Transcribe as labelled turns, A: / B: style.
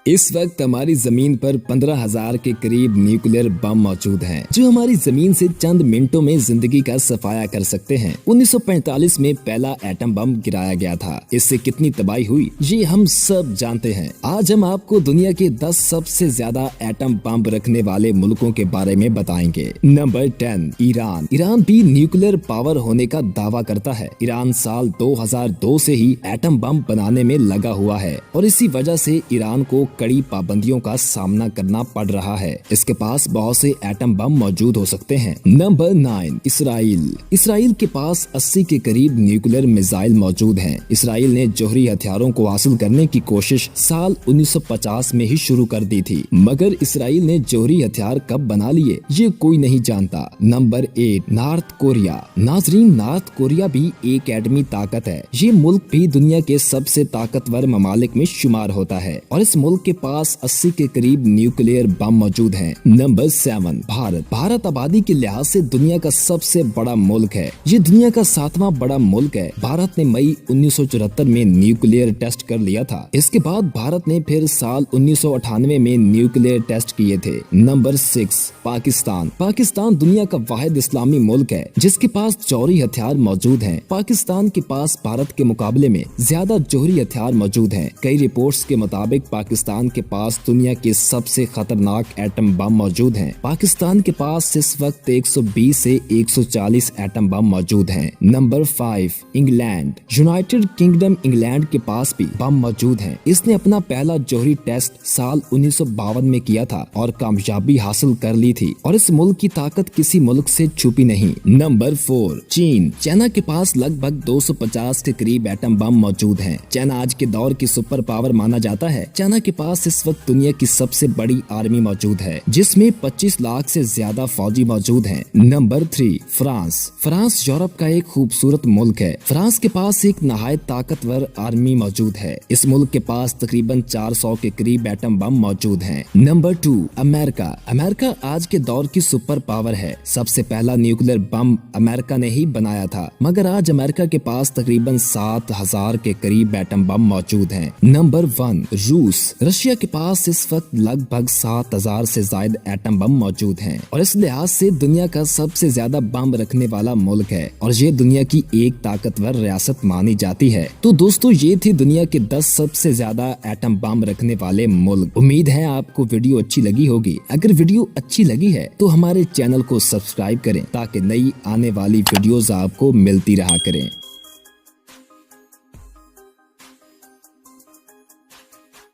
A: इस वक्त हमारी जमीन पर 15,000 के करीब न्यूक्लियर बम मौजूद हैं, जो हमारी जमीन से चंद मिनटों में जिंदगी का सफाया कर सकते हैं। 1945 में पहला एटम बम गिराया गया था। इससे कितनी तबाही हुई ये हम सब जानते हैं। आज हम आपको दुनिया के 10 सबसे ज्यादा एटम बम रखने वाले मुल्कों के बारे में बताएंगे। Number 10, Iran. ईरान भी न्यूक्लियर पावर होने का दावा करता है। ईरान साल 2002 से ही एटम बम बनाने में लगा हुआ है और इसी वजह से ईरान को कड़ी पाबंदियों का सामना करना पड़ रहा है। इसके पास बहुत से एटम बम मौजूद हो सकते हैं। Number 9, Israel. इसराइल के पास 80 के करीब न्यूक्लियर मिसाइल मौजूद हैं। इसराइल ने जोहरी हथियारों को हासिल करने की कोशिश साल 1950 में ही शुरू कर दी थी, मगर इसराइल ने जोहरी हथियार कब बना लिए ये कोई नहीं जानता। Number 8, north Korea. नाजरीन, नॉर्थ कोरिया भी एक एटमी ताकत है। ये मुल्क भी दुनिया के सबसे ताकतवर ममालिक में शुमार होता है और इस मुल्क के पास 80 के करीब न्यूक्लियर बम मौजूद हैं। नंबर 7, भारत। भारत आबादी के लिहाज से दुनिया का सबसे बड़ा मुल्क है। ये दुनिया का 7वां बड़ा मुल्क है। भारत ने मई 1974 में न्यूक्लियर टेस्ट कर लिया था। इसके बाद भारत ने फिर साल 1998 में न्यूक्लियर टेस्ट किए थे। नंबर 6, पाकिस्तान। पाकिस्तान दुनिया का वाहिद इस्लामी मुल्क है जिसके पास जौहरी हथियार मौजूद हैं। पाकिस्तान के पास भारत के मुकाबले में ज्यादा जौहरी हथियार मौजूद हैं। कई रिपोर्ट्स के मुताबिक पाकिस्तान के पास दुनिया के सबसे खतरनाक एटम बम मौजूद हैं। पाकिस्तान के पास इस वक्त 120 से 140 एटम बम मौजूद हैं। Number 5, England. United kingdom England के पास भी बम मौजूद हैं। इसने अपना पहला जौहरी टेस्ट साल 1952 में किया था और कामयाबी हासिल कर ली थी और इस मुल्क की ताकत किसी मुल्क से छुपी नहीं। नंबर 4, चीन। चाइना के पास लगभग 250 के करीब एटम बम मौजूद हैं। चाइना आज के दौर की सुपर पावर माना जाता है। चाइना के पास इस वक्त दुनिया की सबसे बड़ी आर्मी मौजूद है जिसमें 25 लाख से ज्यादा फौजी मौजूद हैं। Number 3, France. फ्रांस यूरोप का एक खूबसूरत मुल्क है। फ्रांस के पास एक नहायत ताकतवर आर्मी मौजूद है। इस मुल्क के पास तकरीबन 400 के करीब एटम बम मौजूद हैं। Number 2, America. अमेरिका आज के दौर की सुपर पावर है। सबसे पहला न्यूक्लियर बम अमेरिका ने ही बनाया था, मगर आज अमेरिका के पास तकरीबन 7,000 के करीब एटम बम मौजूद हैं। नंबर 1, रूस। रशिया के पास इस वक्त लगभग 7,000 से ज्यादा एटम बम मौजूद हैं और इस लिहाज से दुनिया का सबसे ज्यादा बम रखने वाला मुल्क है और ये दुनिया की एक ताकतवर रियासत मानी जाती है। तो दोस्तों, ये थी दुनिया के 10 सबसे ज्यादा एटम बम रखने वाले मुल्क। उम्मीद है आपको वीडियो अच्छी लगी होगी। अगर वीडियो अच्छी लगी है तो हमारे चैनल को सब्सक्राइब करें ताकि नई आने वाली वीडियोस आपको मिलती रहा करें।